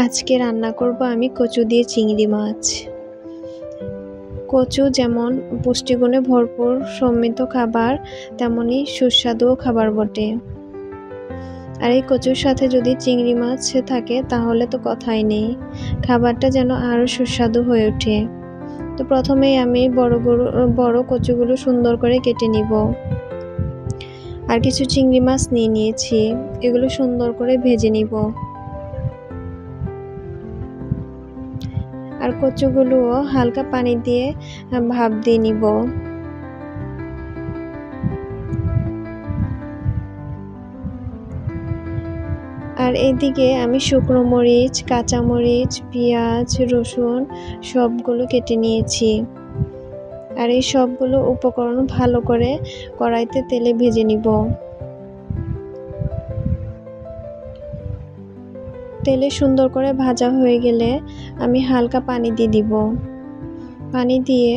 আজকে রান্না করব আমি কচু দিয়ে চিংড়ি মাছ। কচু যেমন পুষ্টিগুণে ভরপুর সমৃদ্ধ খাবার, তেমনি সুস্বাদুও খাবার বটে। আর এই কচুর সাথে যদি চিংড়ি মাছ থাকে তাহলে তো কথাই নেই, খাবারটা যেন আরও সুস্বাদু হয়ে ওঠে। তো প্রথমেই আমি বড় কচুগুলো সুন্দর করে কেটে নিব। আর কিছু চিংড়ি মাছ নিয়েছি, এগুলো সুন্দর করে ভেজে নিব। আর কচুগুলোও হালকা পানি দিয়ে ভাপ দিয়ে নিব। আর এদিকে আমি শুকনো মরিচ, কাঁচা মরিচ, পেঁয়াজ, রসুন সবগুলো কেটে নিয়েছি। আর এই সবগুলো উপকরণ ভালো করে কড়াইতে তেলে ভেজে নিব। তেলে সুন্দর করে ভাজা হয়ে গেলে আমি হালকা পানি দিয়ে দিব। পানি দিয়ে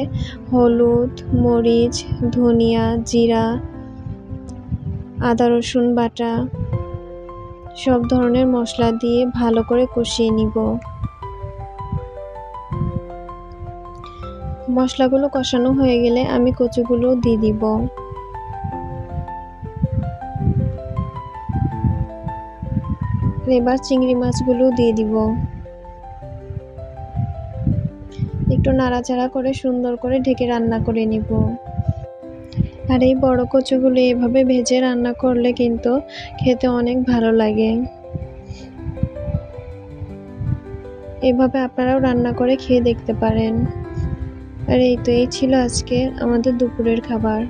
হলুদ, মরিচ, ধনিয়া, জিরা, আদা রসুন বাটা সব ধরনের মশলা দিয়ে ভালো করে কষিয়ে নিব। মশলাগুলো কষানো হয়ে গেলে আমি কচুগুলো দিয়ে দিব। এবার চিংড়ি মাছগুলো দিয়ে দিব। একটু নাড়াচাড়া করে সুন্দর করে ঢেকে রান্না করে নিব। আর এই বড় কচুগুলো এভাবে ভেজে রান্না করলে কিন্তু খেতে অনেক ভালো লাগে। এভাবে আপনারাও রান্না করে খেয়ে দেখতে পারেন। আর এই ছিল আজকে আমাদের দুপুরের খাবার।